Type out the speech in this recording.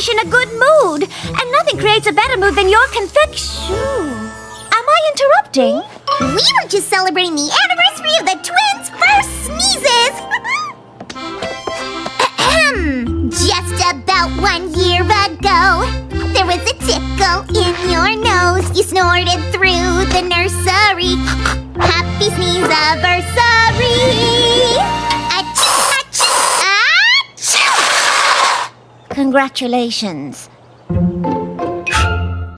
finish in a good mood. And nothing creates a better mood than your confection. Am I interrupting? We were just celebrating the anniversary of the twins' first sneezes. Just about 1 year ago, there was a tickle in your nose. You snorted through the nursery. Happy Sneeze-iversary! Achoo! Achoo! Achoo! Congratulations.